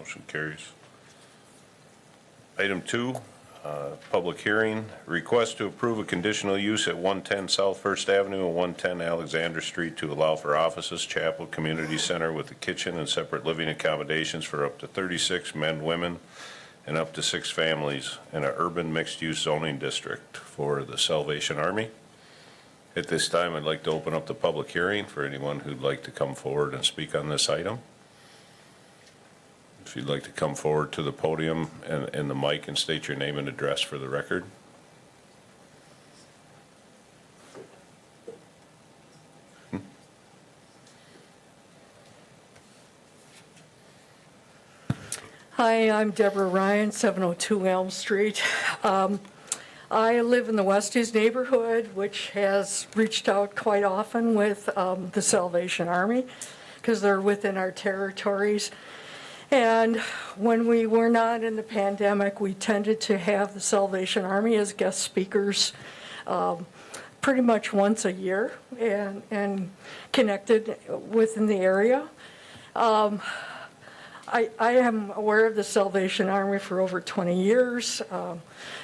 Motion carries. Item 2, public hearing. Request to approve a conditional use at 110 South First Avenue and 110 Alexander Street to allow for offices, chapel, community center with a kitchen and separate living accommodations for up to 36 men, women, and up to 6 families in an urban mixed-use zoning district for the Salvation Army. At this time, I'd like to open up the public hearing for anyone who'd like to come forward and speak on this item. If you'd like to come forward to the podium and the mic and state your name and address for the record. Hi, I'm Deborah Ryan, 702 Elm Street. I live in the Westies neighborhood, which has reached out quite often with the Salvation Army because they're within our territories. And when we were not in the pandemic, we tended to have the Salvation Army as guest speakers pretty much once a year and connected within the area. I am aware of the Salvation Army for over 20 years.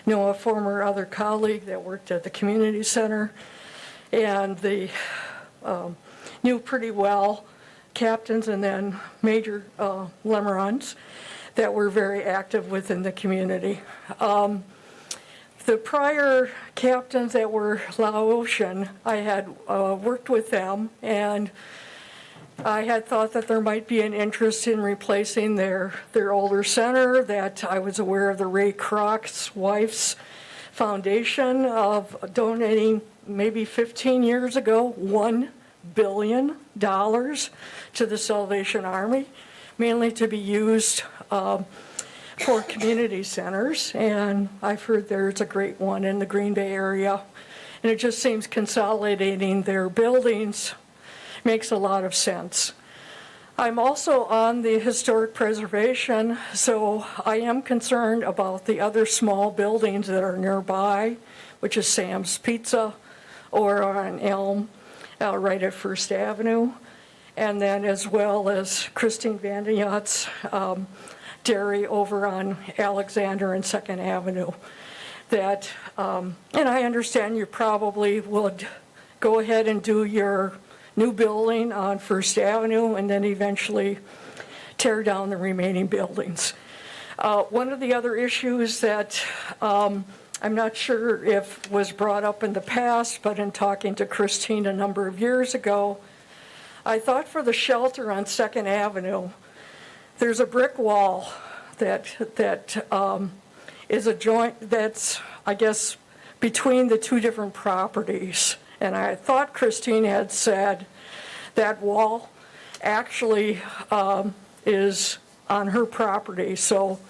Know a former other colleague that worked at the community center, and knew pretty well captains and then Major Lemerons that were very active within the community. The prior captains that were Laotian, I had worked with them, and I had thought that there might be an interest in replacing their older center, that I was aware of the Ray Kroc's wife's foundation of donating maybe 15 years ago, $1 billion to the Salvation Army, mainly to be used for community centers. And I've heard there's a great one in the Green Bay area. And it just seems consolidating their buildings makes a lot of sense. I'm also on the historic preservation, so I am concerned about the other small buildings that are nearby, which is Sam's Pizza or on Elm right at First Avenue, and then as well as Christine Vandeyot's dairy over on Alexander and 2nd Avenue. That, and I understand you probably would go ahead and do your new building on First Avenue and then eventually tear down the remaining buildings. One of the other issues that I'm not sure if was brought up in the past, but in talking to Christine a number of years ago, I thought for the shelter on 2nd Avenue, there's a brick wall that is a joint that's, I guess, between the two different properties. And I thought Christine had said that wall actually is on her property. So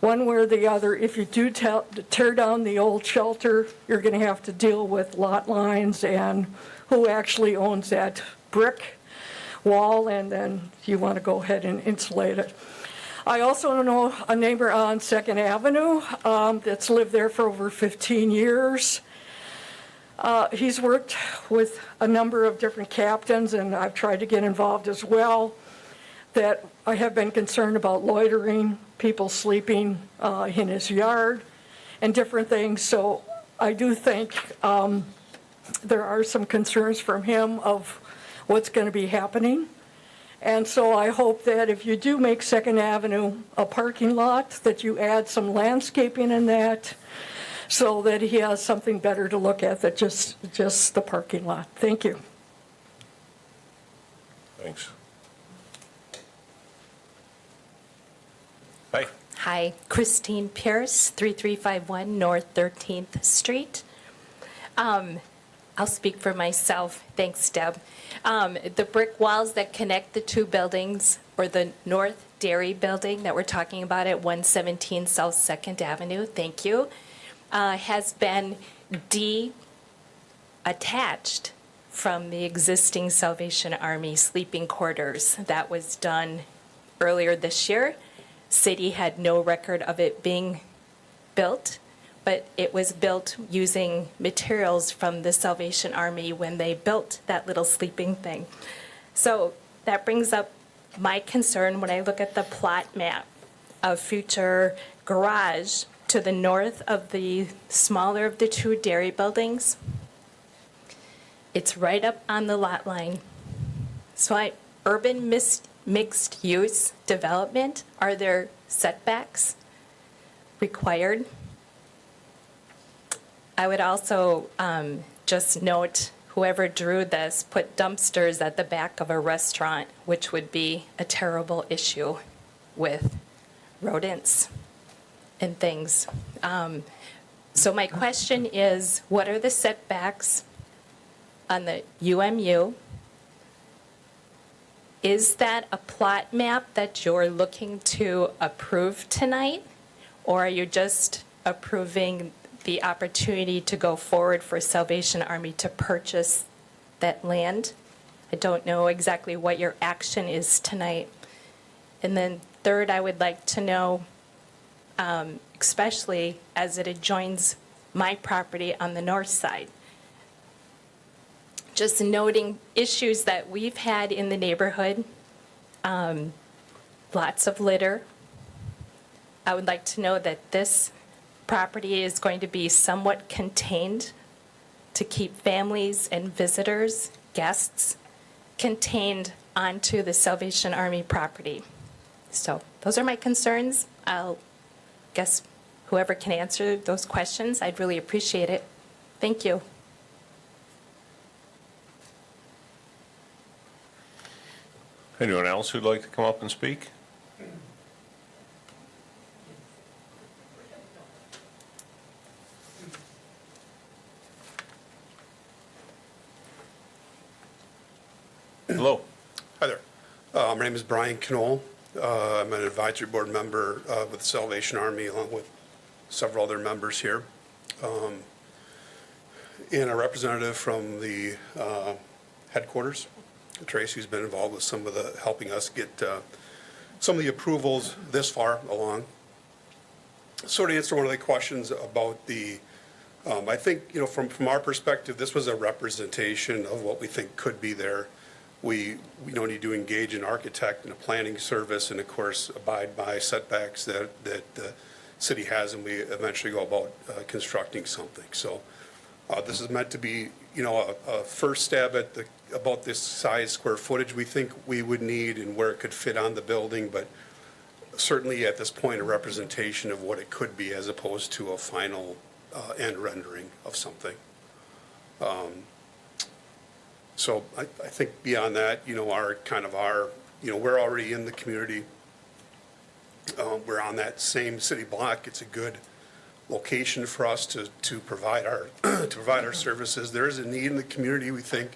one way or the other, if you do tear down the old shelter, you're going to have to deal with lot lines and who actually owns that brick wall, and then you want to go ahead and insulate it. I also know a neighbor on 2nd Avenue that's lived there for over 15 years. He's worked with a number of different captains, and I've tried to get involved as well, that I have been concerned about loitering, people sleeping in his yard, and different things. So I do think there are some concerns from him of what's going to be happening. And so I hope that if you do make 2nd Avenue a parking lot, that you add some landscaping in that, so that he has something better to look at than just the parking lot. Thank you. Thanks. Hi. Hi, Christine Pierce, 3351 North 13th Street. I'll speak for myself. Thanks, Deb. The brick walls that connect the two buildings, or the North Dairy building that we're talking about at 117 South 2nd Avenue, thank you, has been detached from the existing Salvation Army sleeping quarters. That was done earlier this year. City had no record of it being built, but it was built using materials from the Salvation Army when they built that little sleeping thing. So that brings up my concern when I look at the plot map a future garage to the north of the smaller of the two dairy buildings. It's right up on the lot line. So urban mixed-use development, are there setbacks required? I would also just note, whoever drew this put dumpsters at the back of a restaurant, which would be a terrible issue with rodents and things. So my question is, what are the setbacks on the UMU? Is that a plot map that you're looking to approve tonight? Or are you just approving the opportunity to go forward for Salvation Army to purchase that land? I don't know exactly what your action is tonight. And then third, I would like to know, especially as it adjoins my property on the north side, just noting issues that we've had in the neighborhood, lots of litter. I would like to know that this property is going to be somewhat contained to keep families and visitors, guests, contained onto the Salvation Army property. So those are my concerns. I'll guess whoever can answer those questions, I'd really appreciate it. Thank you. Anyone else who'd like to come up and speak? Hello. Hi there. My name is Brian Knoll. I'm an advisory board member with the Salvation Army, along with several other members here. And a representative from the headquarters, Tracy's been involved with some of the, helping us get some of the approvals this far along. So to answer one of the questions about the, I think, you know, from our perspective, this was a representation of what we think could be there. We don't need to engage an architect and a planning service and, of course, abide by setbacks that the city has, and we eventually go about constructing something. So this is meant to be, you know, a first stab at about this size square footage we think we would need and where it could fit on the building, but certainly at this point a representation of what it could be as opposed to a final end rendering of something. So I think beyond that, you know, you know, we're already in the community. We're on that same city block. It's a good location for us to provide our to provide our services. There is a need in the community, we think,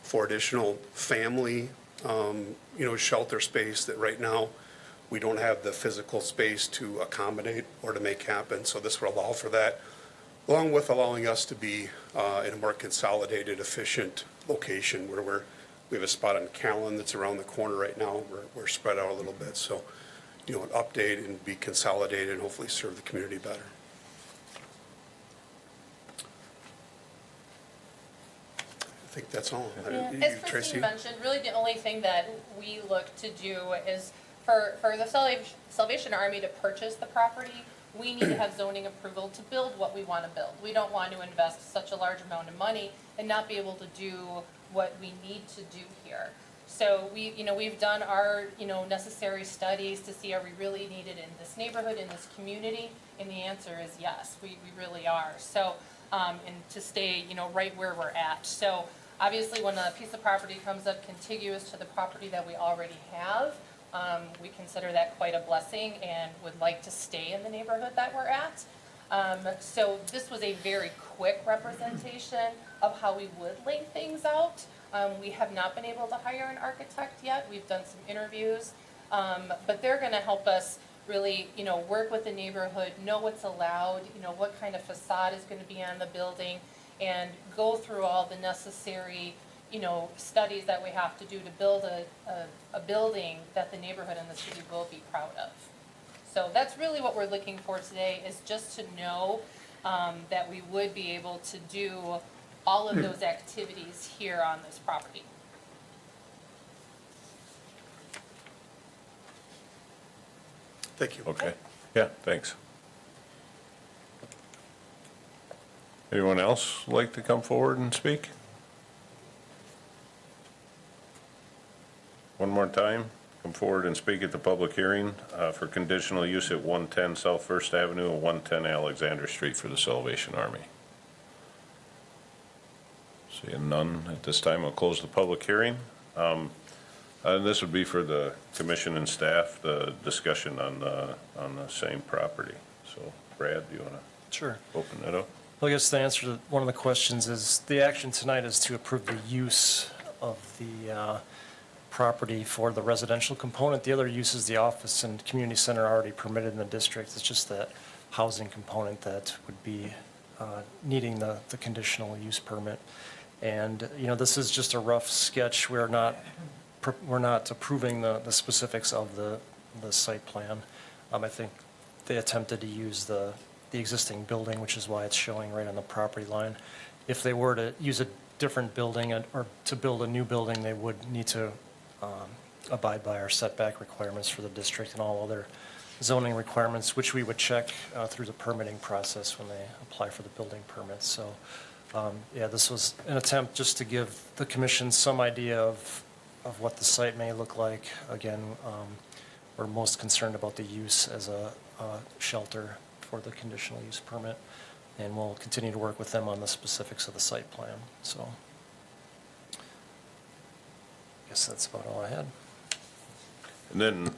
for additional family, you know, shelter space that right now we don't have the physical space to accommodate or to make happen. So this will allow for that, along with allowing us to be in a more consolidated, efficient location where we have a spot on Callan that's around the corner right now. We're spread out a little bit. So, you know, update and be consolidated and hopefully serve the community better. I think that's all. As Christine mentioned, really the only thing that we look to do is for the Salvation Army to purchase the property, we need to have zoning approval to build what we want to build. We don't want to invest such a large amount of money and not be able to do what we need to do here. So we've done our, necessary studies to see, are we really needed in this neighborhood, in this community? And the answer is yes, we really are. So, and to stay, right where we're at. So obviously when a piece of property comes up contiguous to the property that we already have, we consider that quite a blessing and would like to stay in the neighborhood that we're at. So this was a very quick representation of how we would lay things out. We have not been able to hire an architect yet. We've done some interviews, but they're going to help us really, work with the neighborhood, know what's allowed, what kind of facade is going to be on the building, and go through all the necessary studies that we have to do to build a building that the neighborhood and the city will be proud of. So that's really what we're looking for today, is just to know that we would be able to do all of those activities here on this property. Thank you. Okay, yeah, thanks. Anyone else like to come forward and speak? One more time, come forward and speak at the public hearing for conditional use at 110 South First Avenue and 110 Alexander Street for the Salvation Army. Seeing none at this time, I'll close the public hearing. And this would be for the commission and staff, the discussion on the same property. So Brad, do you want to Sure. open it up? Well, I guess the answer to one of the questions is, the action tonight is to approve the use of the property for the residential component. The other uses, the office and community center, are already permitted in the district. It's just that housing component that would be needing the conditional use permit. And, you know, this is just a rough sketch. We're not approving the specifics of the site plan. I think they attempted to use the existing building, which is why it's showing right on the property line. If they were to use a different building or to build a new building, they would need to abide by our setback requirements for the district and all other zoning requirements, which we would check through the permitting process when they apply for the building permits. So, yeah, this was an attempt just to give the commission some idea of what the site may look like. Again, we're most concerned about the use as a shelter for the conditional use permit, and we'll continue to work with them on the specifics of the site plan. So I guess that's about all I had. And then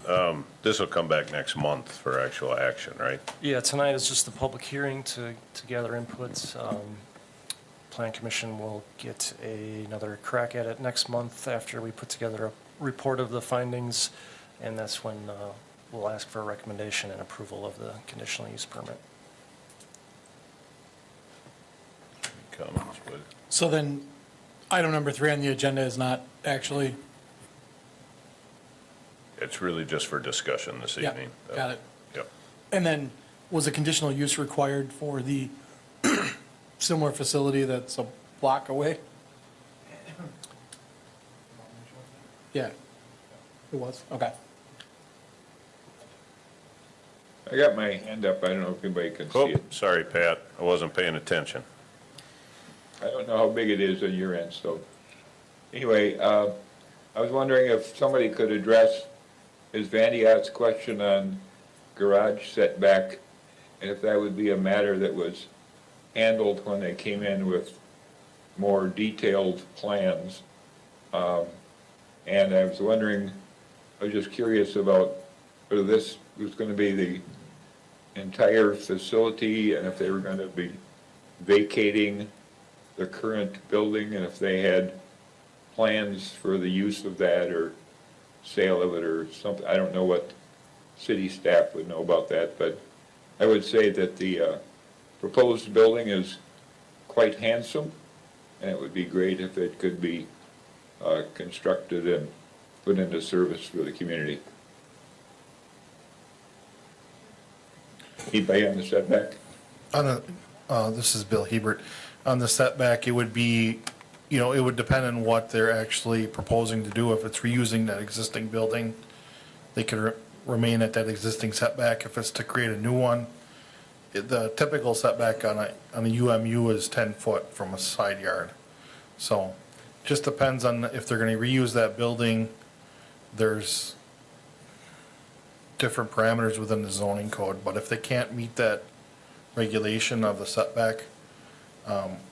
this will come back next month for actual action, right? Yeah, tonight is just the public hearing to gather inputs. Plan Commission will get another crack at it next month after we put together a report of the findings, and that's when we'll ask for a recommendation and approval of the conditional use permit. Any comments, but So then, item number 3 on the agenda is not actually, it's really just for discussion this yeah, evening. got it. Yep. And then, was a conditional use required for the similar facility that's a block away? Yeah, it was, okay. I got my hand up, I don't know if anybody can see Oh, it. sorry, Pat, I wasn't paying attention. I don't know how big it is on your end, so. Anyway, I was wondering if somebody could address Ms. Vandiat's question on garage setback, and if that would be a matter that was handled when they came in with more detailed plans. And I was wondering, I was just curious about whether this was going to be the entire facility, and if they were going to be vacating the current building, and if they had plans for the use of that or sale of it or something. I don't know what city staff would know about that, but I would say that the proposed building is quite handsome, and it would be great if it could be constructed and put into service for the community. Anybody on the setback? This is Bill Hebert. On the setback, it would be, it would depend on what they're actually proposing to do. If it's reusing that existing building, they could remain at that existing setback. If it's to create a new one, the typical setback on a UMU is 10 foot from a side yard. So just depends on if they're going to reuse that building. There's different parameters within the zoning code, but if they can't meet that regulation of the setback,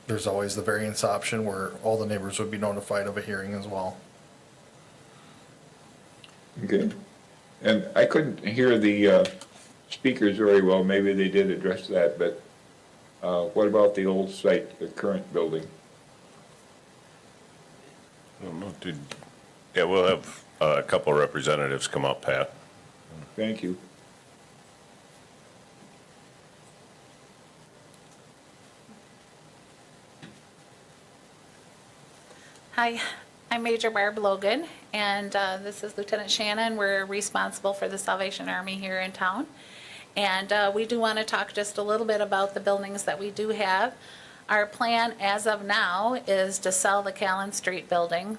there's always the variance option where all the neighbors would be notified of a hearing as well. Okay. And I couldn't hear the speakers very well. Maybe they did address that, but what about the old site, the current building? I don't know, yeah, we'll have a couple of representatives come up, Pat. Thank you. Hi, I'm Major Barb Logan, and this is Lieutenant Shannon. We're responsible for the Salvation Army here in town. And we do want to talk just a little bit about the buildings that we do have. Our plan as of now is to sell the Callan Street building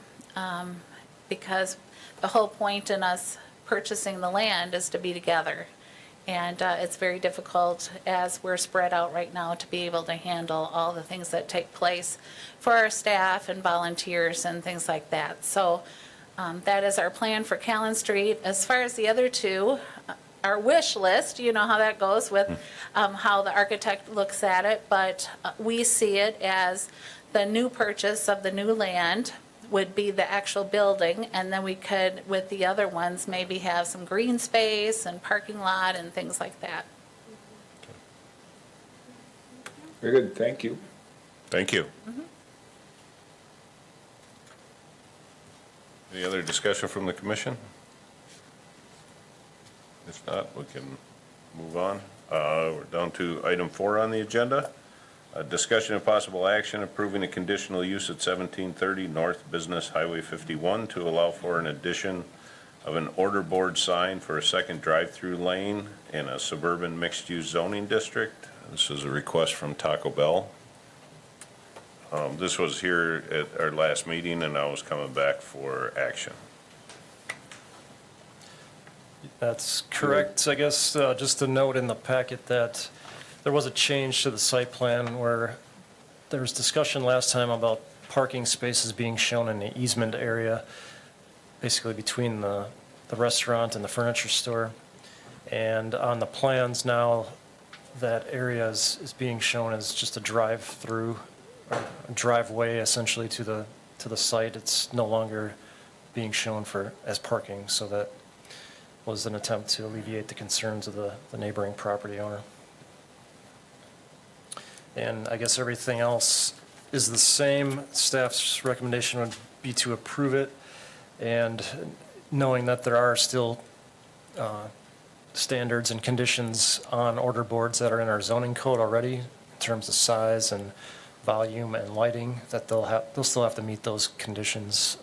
because the whole point in us purchasing the land is to be together. And it's very difficult, as we're spread out right now, to be able to handle all the things that take place for our staff and volunteers and things like that. So that is our plan for Callan Street. As far as the other two, our wish list, you know how that goes with how the architect looks at it, but we see it as the new purchase of the new land would be the actual building, and then we could, with the other ones, maybe have some green space and parking lot and things like that. Very good, thank you. Thank you. Any other discussion from the commission? If not, we can move on. We're down to item 4 on the agenda. A discussion of possible action approving a conditional use at 1730 North Business Highway 51 to allow for an addition of an order board sign for a second drive-through lane in a suburban mixed-use zoning district. This is a request from Taco Bell. This was here at our last meeting, and now is coming back for action. That's correct. I guess just a note in the packet that there was a change to the site plan where there was discussion last time about parking spaces being shown in the easement area, basically between the restaurant and the furniture store. And on the plans now, that area is being shown as just a drive-through, or a driveway essentially to the site. It's no longer being shown as parking, so that was an attempt to alleviate the concerns of the neighboring property owner. And I guess everything else is the same. Staff's recommendation would be to approve it, and knowing that there are still standards and conditions on order boards that are in our zoning code already in terms of size and volume and lighting, that they'll still have to meet those conditions.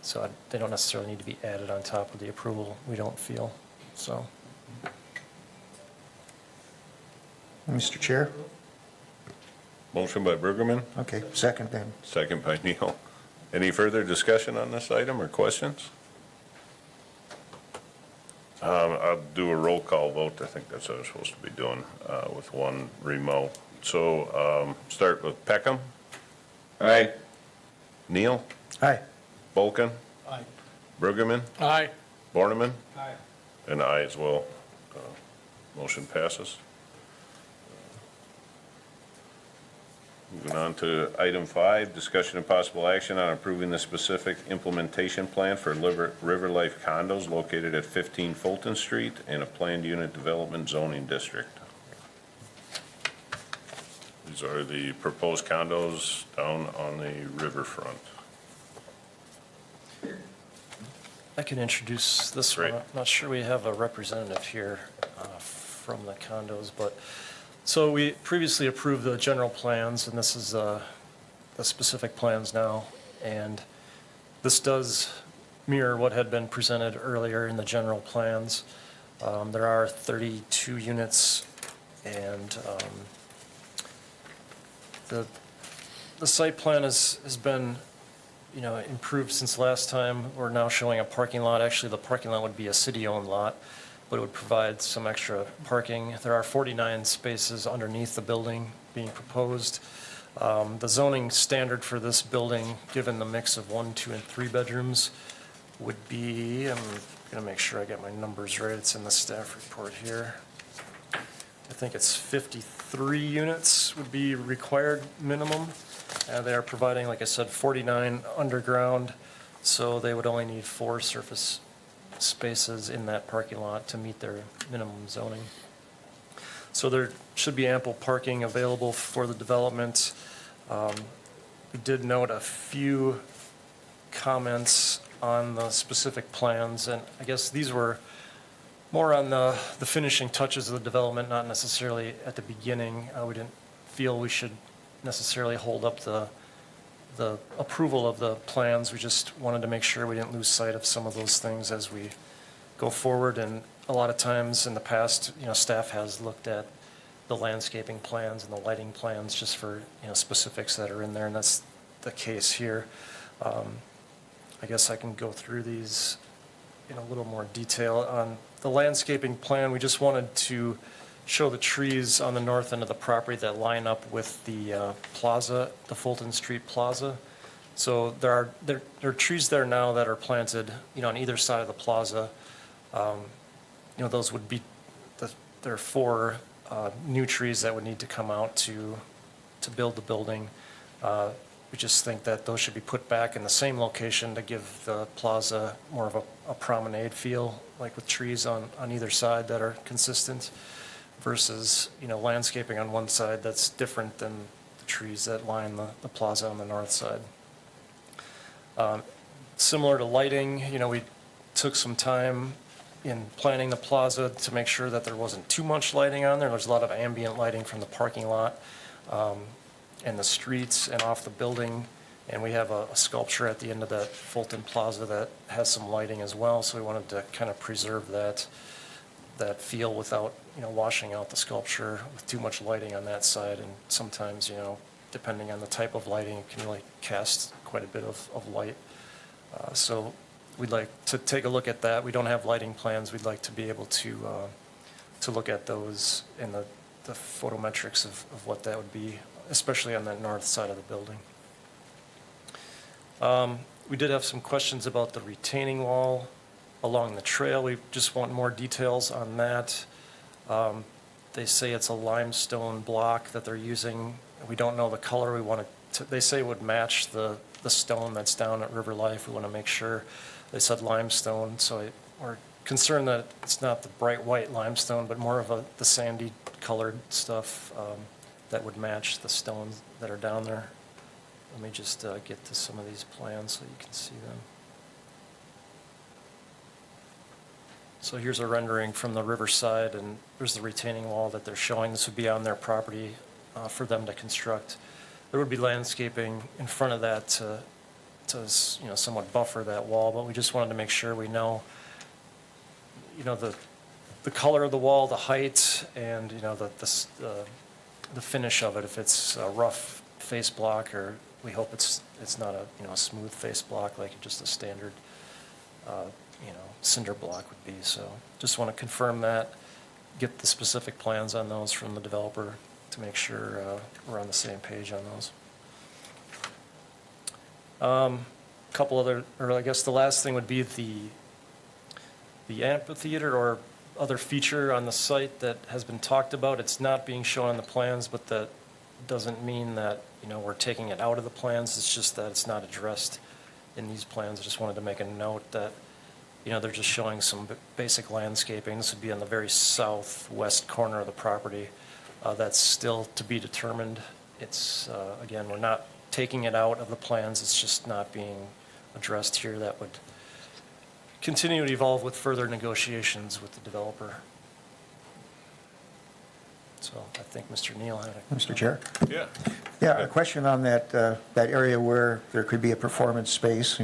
So they don't necessarily need to be added on top of the approval, we don't feel, so. Mr. Chair? Motion by Bergerman, Okay, second then. second by Neal. Any further discussion on this item or questions? I'll do a roll call vote. I think that's what I was supposed to be doing with one remote. So start with Peckham, Aye. Neal, Aye. Volken, Aye. Bergerman, Aye. Borneman, Aye. and I as well. Motion passes. Moving on to item 5, discussion and possible action on approving the specific implementation plan for River Life condos located at 15 Fulton Street in a planned unit development zoning district. These are the proposed condos down on the riverfront. I can introduce this one. Great. I'm not sure we have a representative here from the condos, but, so we previously approved the general plans, and this is the specific plans now. And this does mirror what had been presented earlier in the general plans. There are 32 units, and the site plan has been, improved since last time. We're now showing a parking lot. Actually, the parking lot would be a city-owned lot, but it would provide some extra parking. There are 49 spaces underneath the building being proposed. The zoning standard for this building, given the mix of 1, 2, and 3 bedrooms, would be, I'm gonna make sure I get my numbers right. It's in the staff report here. I think it's 53 units would be required minimum. They are providing, like I said, 49 underground, so they would only need 4 surface spaces in that parking lot to meet their minimum zoning. So there should be ample parking available for the development. We did note a few comments on the specific plans, and I guess these were more on the finishing touches of the development, not necessarily at the beginning. We didn't feel we should necessarily hold up the approval of the plans. We just wanted to make sure we didn't lose sight of some of those things as we go forward. And a lot of times in the past, staff has looked at the landscaping plans and the lighting plans just for, specifics that are in there, and that's the case here. I guess I can go through these in a little more detail. On the landscaping plan, we just wanted to show the trees on the north end of the property that line up with the plaza, the Fulton Street Plaza. So there are trees there now that are planted, on either side of the plaza. Those would be, there are 4 new trees that would need to come out to build the building. We just think that those should be put back in the same location to give the plaza more of a promenade feel, like with trees on either side that are consistent versus, landscaping on one side that's different than the trees that line the plaza on the north side. Similar to lighting, we took some time in planning the plaza to make sure that there wasn't too much lighting on there. There's a lot of ambient lighting from the parking lot and the streets and off the building. And we have a sculpture at the end of that Fulton Plaza that has some lighting as well. So we wanted to kind of preserve that feel without, washing out the sculpture with too much lighting on that side. And sometimes, depending on the type of lighting, it can really cast quite a bit of light. So we'd like to take a look at that. We don't have lighting plans. We'd like to be able to look at those in the photometrics of what that would be, especially on that north side of the building. We did have some questions about the retaining wall along the trail. We just want more details on that. They say it's a limestone block that they're using. We don't know the color. We want to, they say it would match the stone that's down at River Life. We want to make sure. They said limestone, so we're concerned that it's not the bright white limestone, but more of the sandy colored stuff that would match the stones that are down there. Let me just get to some of these plans so you can see them. So here's a rendering from the riverside, and there's the retaining wall that they're showing. This would be on their property for them to construct. There would be landscaping in front of that to somewhat buffer that wall, but we just wanted to make sure we know, the color of the wall, the height, and the finish of it. If it's a rough face block, or we hope it's not a smooth face block like just a standard cinder block would be. So just want to confirm that, get the specific plans on those from the developer to make sure we're on the same page on those. Couple other, or I guess the last thing would be the amphitheater or other feature on the site that has been talked about. It's not being shown on the plans, but that doesn't mean that, we're taking it out of the plans. It's just that it's not addressed in these plans. I just wanted to make a note that, they're just showing some basic landscaping. This would be on the very southwest corner of the property. That's still to be determined. It's, again, we're not taking it out of the plans. It's just not being addressed here. That would continue to evolve with further negotiations with the developer. So I think Mr. Neal had a... Mr. Chair? Yeah. Yeah, a question on that area where there could be a performance space.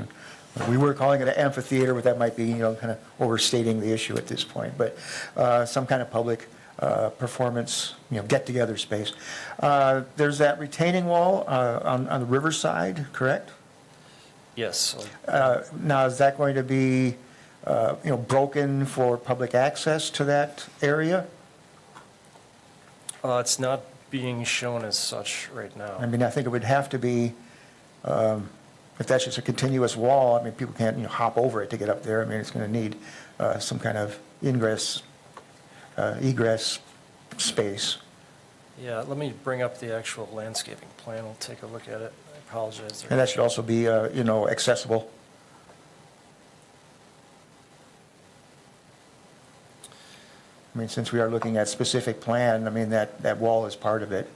We were calling it an amphitheater, but that might be, kind of overstating the issue at this point. But some kind of public performance, get-together space. There's that retaining wall on the riverside, correct? Yes. Now, is that going to be, broken for public access to that area? It's not being shown as such right now. I mean, I think it would have to be, if that's just a continuous wall, I mean, people can't, hop over it to get up there. I mean, it's going to need some kind of egress space. Yeah, let me bring up the actual landscaping plan. We'll take a look at it. I apologize. And that should also be, accessible. I mean, since we are looking at specific plan, I mean, that wall is part of it.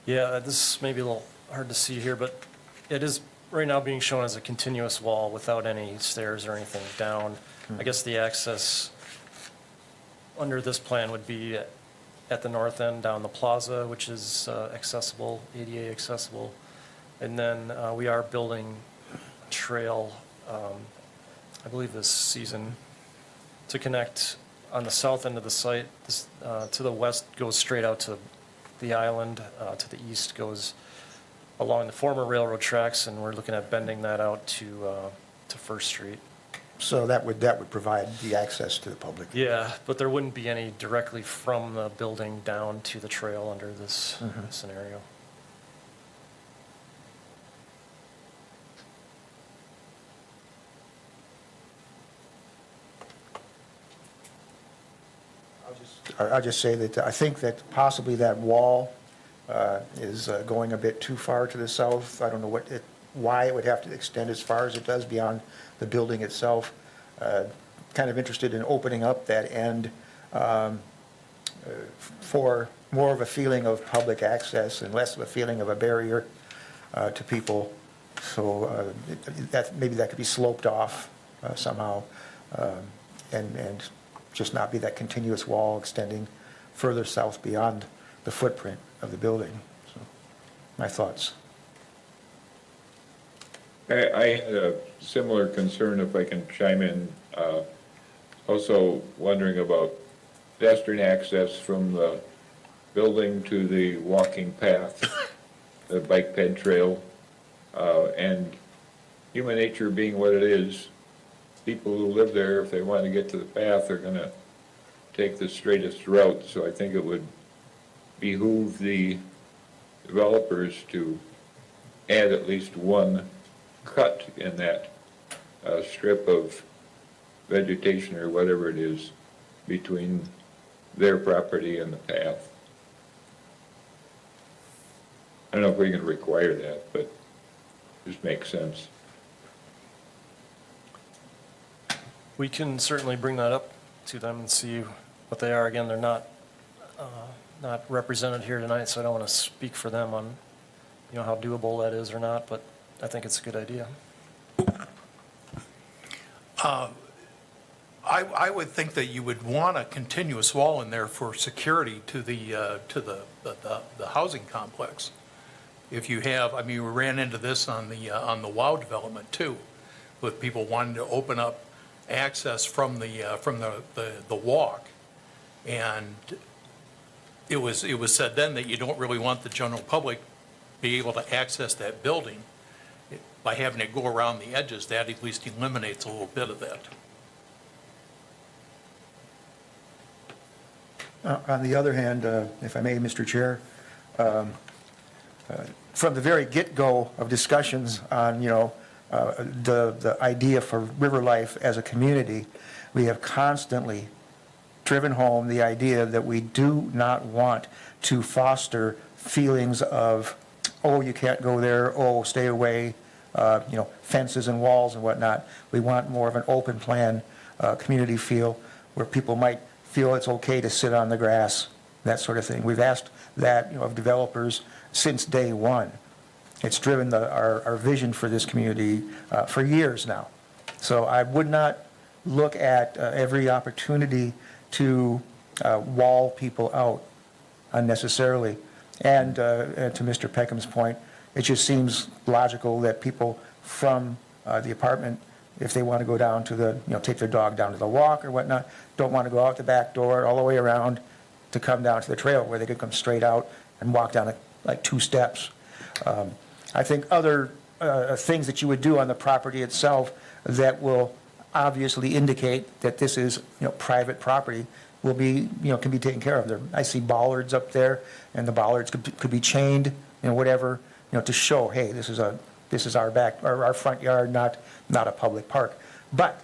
Yeah, this may be a little hard to see here, but it is right now being shown as a continuous wall without any stairs or anything down. I guess the access under this plan would be at the north end down the plaza, which is accessible, ADA accessible. And then we are building a trail, I believe this season, to connect on the south end of the site. This, to the west goes straight out to the island, to the east goes along the former railroad tracks, and we're looking at bending that out to to First Street. So that would provide the access to the public. Yeah, but there wouldn't be any directly from the building down to the trail under this scenario. I'll just say that I think that possibly that wall is going a bit too far to the south. I don't know why it would have to extend as far as it does beyond the building itself. Kind of interested in opening up that end for more of a feeling of public access and less of a feeling of a barrier to people. So maybe that could be sloped off somehow, and just not be that continuous wall extending further south beyond the footprint of the building. So, my thoughts. I had a similar concern, if I can chime in, also wondering about pedestrian access from the building to the walking path, the bike ped trail, and human nature being what it is, people who live there, if they want to get to the path, are going to take the straightest route. So I think it would behoove the developers to add at least one cut in that strip of vegetation or whatever it is between their property and the path. I don't know if we can require that, but it just makes sense. We can certainly bring that up to them and see what they are. Again, they're not represented here tonight, so I don't want to speak for them on, how doable that is or not, but I think it's a good idea. I would think that you would want a continuous wall in there for security to the housing complex. If you have, we ran into this on the Wow development too, with people wanting to open up access from the walk, and it was said then that you don't really want the general public be able to access that building by having it go around the edges. That at least eliminates a little bit of that. On the other hand, if I may, Mr. Chair, from the very get-go of discussions on, the idea for river life as a community, we have constantly driven home the idea that we do not want to foster feelings of, oh, you can't go there, oh, stay away, fences and walls and whatnot. We want more of an open plan community feel where people might feel it's okay to sit on the grass, that sort of thing. We've asked that of developers since day one. It's driven our vision for this community for years now. So I would not look at every opportunity to wall people out unnecessarily. And to Mr. Peckham's point, it just seems logical that people from the apartment, if they want to go down to take their dog down to the walk or whatnot, don't want to go out the back door all the way around to come down to the trail where they could come straight out and walk down like 2 steps. I think other things that you would do on the property itself that will obviously indicate that this is, private property will be, can be taken care of. I see bollards up there, and the bollards could be chained, whatever, to show, hey, this is our back, or our front yard, not a public park. But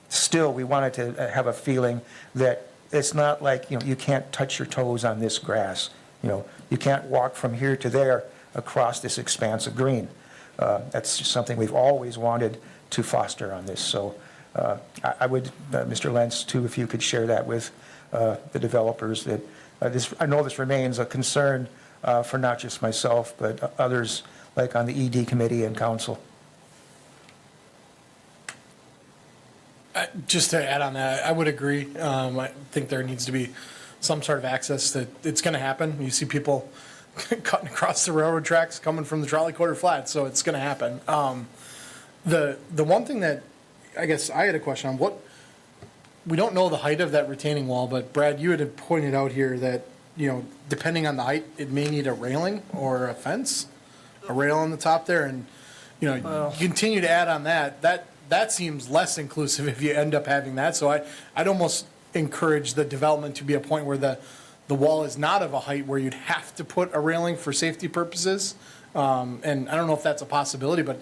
still, we wanted to have a feeling that it's not like, you can't touch your toes on this grass. You can't walk from here to there across this expanse of green. That's just something we've always wanted to foster on this. So I would, Mr. Lentz, too, if you could share that with the developers, that I know this remains a concern for not just myself, but others like on the ED committee and council. Just to add on that, I would agree. I think there needs to be some sort of access that it's going to happen. You see people cutting across the railroad tracks coming from the Trolley Quarter Flats, so it's going to happen. The one thing that I guess I had a question on, we don't know the height of that retaining wall, but Brad, you had pointed out here that, depending on the height, it may need a railing or a fence, a rail on the top there, and, you continue to add on that that seems less inclusive if you end up having that. So I'd almost encourage the development to be a point where the wall is not of a height where you'd have to put a railing for safety purposes. And I don't know if that's a possibility, but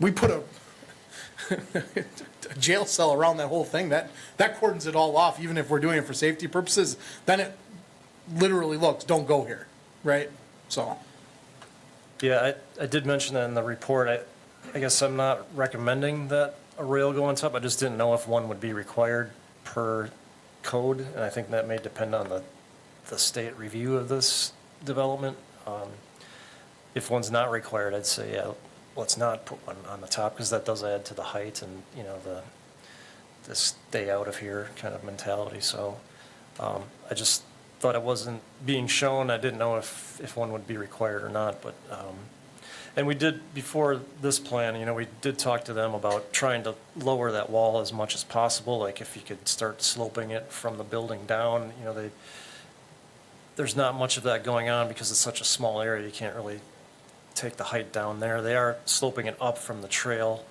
we put a jail cell around that whole thing, that cordons it all off, even if we're doing it for safety purposes, then it literally looks, don't go here, right? So, Yeah, I did mention that in the report. I guess I'm not recommending that a rail go on top. I just didn't know if one would be required per code, and I think that may depend on the state review of this development. If one's not required, I'd say, yeah, let's not put one on the top, because that does add to the height and, you know, the stay out of here kind of mentality. So I just thought it wasn't being shown. I didn't know if one would be required or not, but, and we did, before this plan, you know, we did talk to them about trying to lower that wall as much as possible, like if you could start sloping it from the building down, you know, there's not much of that going on because it's such a small area, you can't really take the height down there. They are sloping it up from the trail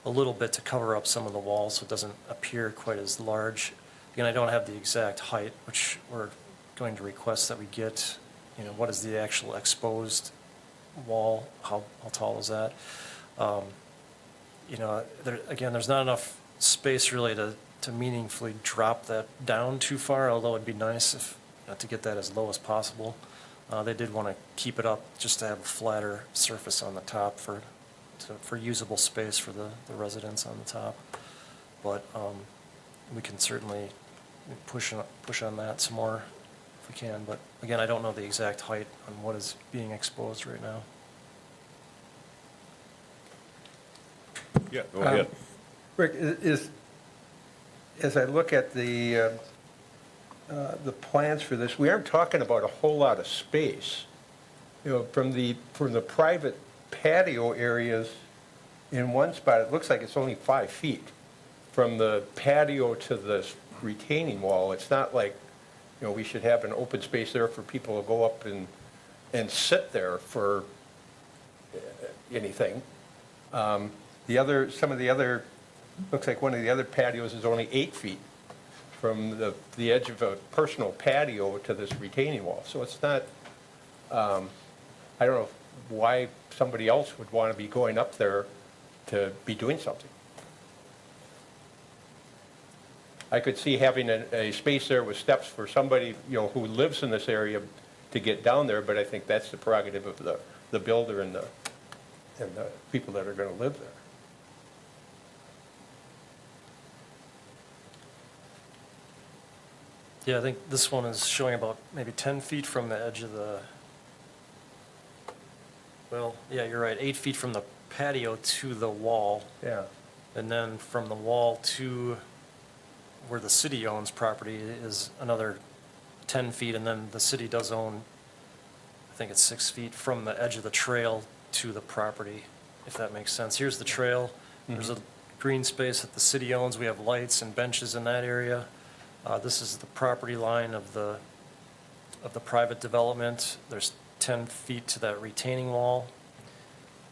a little bit to cover up some of the walls so it doesn't appear quite as large. Again, I don't have the exact height, which we're going to request that we get, you know, what is the actual exposed wall, how tall is that? You know, again, there's not enough space really to meaningfully drop that down too far, although it'd be nice if, to get that as low as possible. They did want to keep it up just to have a flatter surface on the top for usable space for the residents on the top. But we can certainly push on that some more if we can. But again, I don't know the exact height on what is being exposed right now. Yeah, go ahead. Rick, as I look at the plans for this, we aren't talking about a whole lot of space. You know, from the private patio areas, in one spot, it looks like it's only 5 feet from the patio to the retaining wall. It's not like, you know, we should have an open space there for people to go up and sit there for anything. Some of the other, looks like one of the other patios is only 8 feet from the edge of a personal patio to this retaining wall. So it's not, I don't know why somebody else would want to be going up there to be doing something. I could see having a space there with steps for somebody, you know, who lives in this area to get down there, but I think that's the prerogative of the builder and the people that are going to live there. Yeah, I think this one is showing about maybe 10 feet from the edge of the, well, yeah, you're right, 8 feet from the patio to the wall. Yeah. And then from the wall to where the city owns property is another 10 feet, and then the city does own, I think it's 6 feet from the edge of the trail to the property, if that makes sense. Here's the trail. There's a green space that the city owns. We have lights and benches in that area. This is the property line of the private development. There's 10 feet to that retaining wall,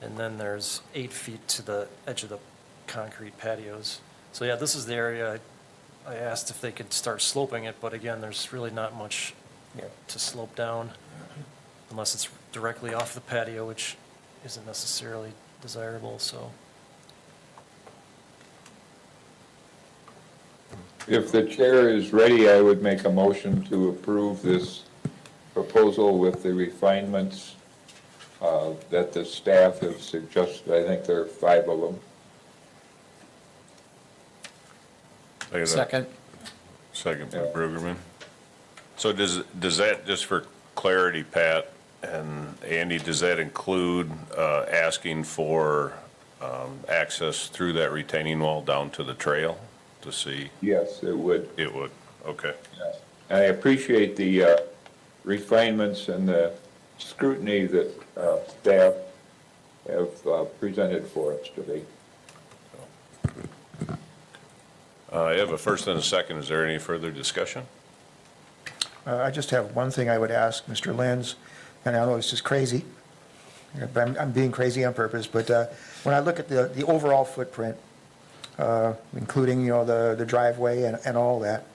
and then there's 8 feet to the edge of the concrete patios. So yeah, this is the area I asked if they could start sloping it, but again, there's really not much to slope down unless it's directly off the patio, which isn't necessarily desirable, so. If the chair is ready, I would make a motion to approve this proposal with the refinements that the staff have suggested. I think there are 5 of them. second. Second by Brueggemann. So does that, just for clarity, Pat and Andy, does that include asking for access through that retaining wall down to the trail to see? Yes, it would. It would, okay. Yes. I appreciate the refinements and the scrutiny that staff have presented for us today. I have a first and a second. Is there any further discussion? I just have one thing I would ask Mr. Lenz, and I know this is crazy, but I'm being crazy on purpose, but when I look at the overall footprint, including, the driveway and all that.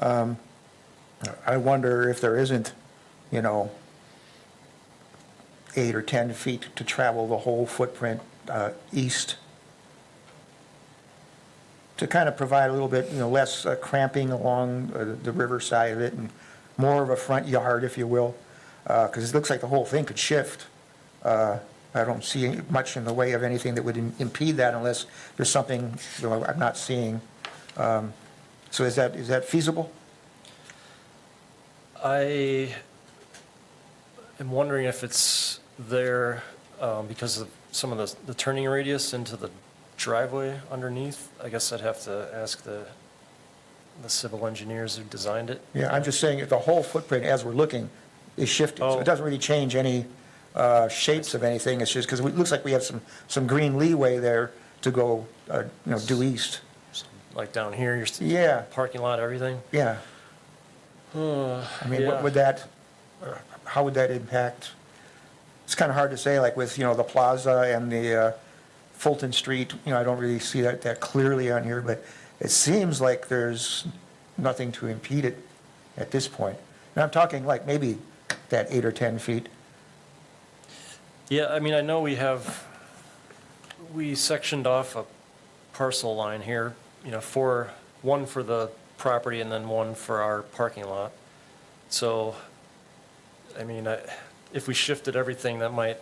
I wonder if there isn't, 8 or 10 feet to travel the whole footprint east to kind of provide a little bit, less cramping along the riverside of it and more of a front yard, if you will, because it looks like the whole thing could shift. I don't see much in the way of anything that would impede that unless there's something, I'm not seeing. So is that feasible? I am wondering if it's there because of some of the turning radius into the driveway underneath. I guess I'd have to ask the civil engineers who designed it. Yeah, I'm just saying that the whole footprint, as we're looking, is shifting. So Oh. it doesn't really change any shapes of anything. It's just, because it looks like we have some green leeway there to go, due east. Like down here, your Yeah. parking lot, everything. Yeah. I mean, Yeah. how would that impact? It's kind of hard to say, like with, the plaza and the Fulton Street, I don't really see that clearly on here, but it seems like there's nothing to impede it at this point. And I'm talking like maybe that 8 or 10 feet. Yeah, I mean, I know we sectioned off a parcel line here, one for the property and then one for our parking lot. So, I mean, if we shifted everything, that might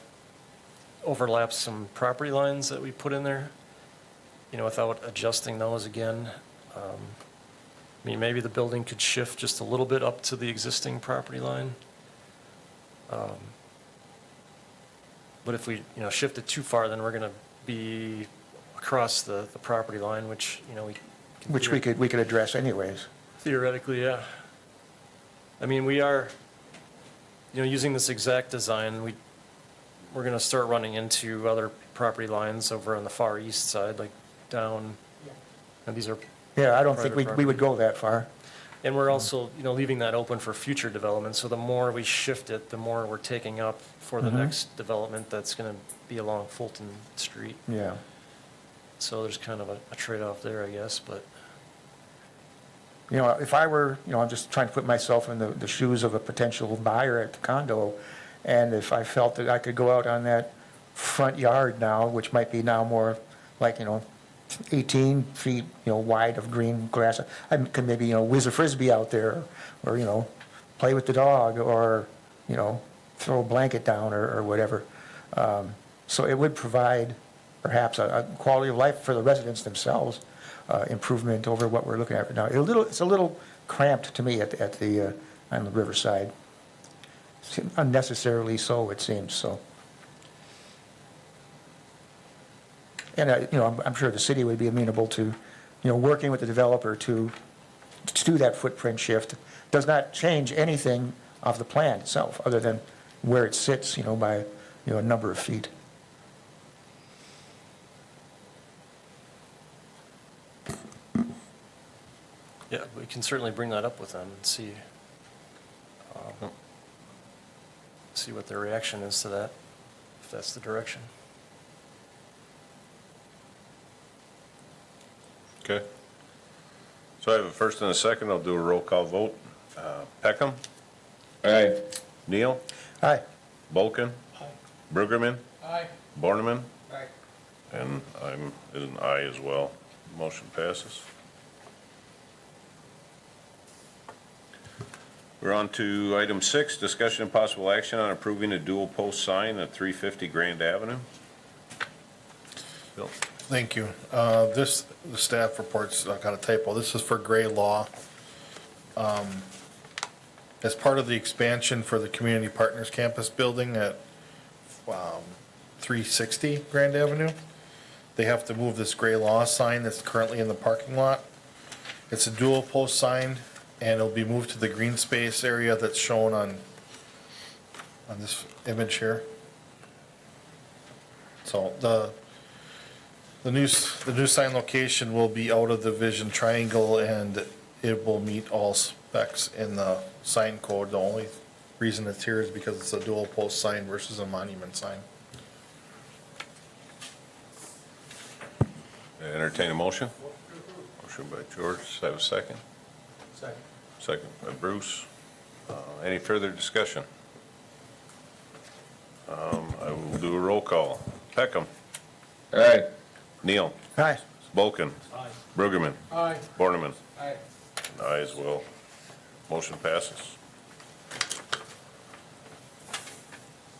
overlap some property lines that we put in there, without adjusting those again. I mean, maybe the building could shift just a little bit up to the existing property line. But if we, shift it too far, then we're going to be across the property line, which, Which we could address anyways. theoretically, yeah. I mean, we are, using this exact design, we're going to start running into other property lines over on the far east side, like down, and these are, Yeah, I don't think Private we would go that far. and we're also, leaving that open for future development. So the more we shift it, the more we're taking up for the next development that's going to be along Fulton Street. Yeah. So there's kind of a trade-off there, I guess, but. If I were, I'm just trying to put myself in the shoes of a potential buyer at the condo, and if I felt that I could go out on that front yard now, which might be now more like, 18 feet, wide of green grass, I could maybe, whiz a Frisbee out there, or, play with the dog, or, throw a blanket down or whatever. So it would provide perhaps a quality of life for the residents themselves, improvement over what we're looking at right now. It's a little cramped to me on the riverside. Unnecessarily so, it seems, so. And, I'm sure the city would be amenable to, working with the developer to do that footprint shift. Does not change anything of the plan itself, other than where it sits, by, a number of feet. Yeah, we can certainly bring that up with them and see what their reaction is to that, if that's the direction. Okay. So I have a first and a second. I'll do a roll call vote. Peckham, Aye. Neal, Aye. Bulkin, Brueggemann, Aye. Borneman, Aye. and I'm an aye as well. Motion passes. We're on to item 6, discussion and possible action on approving a dual post sign at 350 Grand Avenue. Bill? Thank you. The staff report's got a typo. This is for Gray Law. As part of the expansion for the Community Partners Campus building at 360 Grand Avenue, they have to move this Gray Law sign that's currently in the parking lot. It's a dual post sign, and it'll be moved to the green space area that's shown on this image here. So the new sign location will be out of the vision triangle, and it will meet all specs in the sign code. The only reason it's here is because it's a dual post sign versus a monument sign. Entertain a motion? Motion by George, have a second? Second. Second by Bruce. Any further discussion? I will do a roll call. Peckham. Aye. Neal. Aye. Bulkin. Brueggemann. Aye. Borneman. Aye. And aye as well. Motion passes.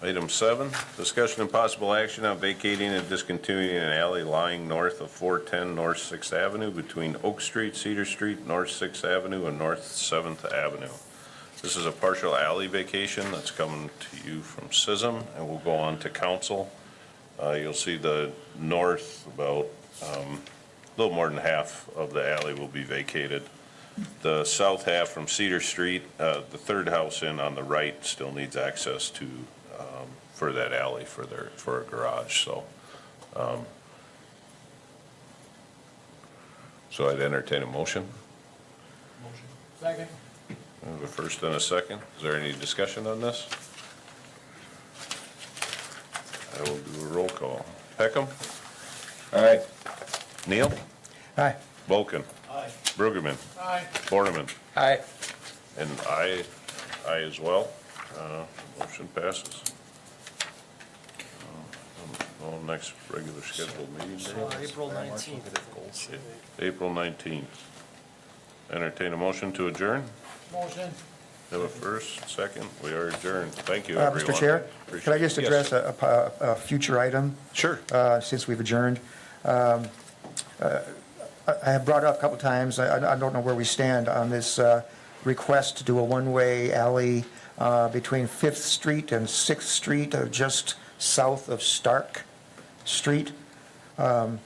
Item 7, discussion and possible action on vacating and discontinuing an alley lying north of 410 North 6th Avenue between Oak Street, Cedar Street, North 6th Avenue, and North 7th Avenue. This is a partial alley vacation that's coming to you from SISM, and will go on to council. You'll see the north, about a little more than half of the alley will be vacated. The south half from Cedar Street, the third house in on the right still needs access to, for that alley for a garage, so. So I'd entertain a motion. Second. We have a first and a second. Is there any discussion on this? I will do a roll call. Peckham? Aye. Neal? Aye. Vulcan? Aye. Brueggemann? Aye. Borneman? Aye. And I as well. Motion passes. Next regular scheduled meeting date? April 19th. April 19th. Entertain a motion to adjourn? Motion. Have a first, second, we are adjourned. Thank you, everyone. Mr. Chair, could I just Yes. address a future item? Sure. Since we've adjourned. I have brought up a couple times, I don't know where we stand on this request to do a one-way alley between 5th Street and 6th Street, just south of Stark Street. And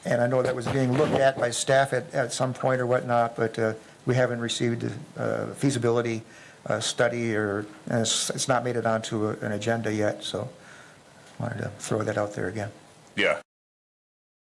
I know that was being looked at by staff at some point or whatnot, but we haven't received a feasibility study, or and it's not made it onto an agenda yet, so wanted to throw that out there again. Yeah,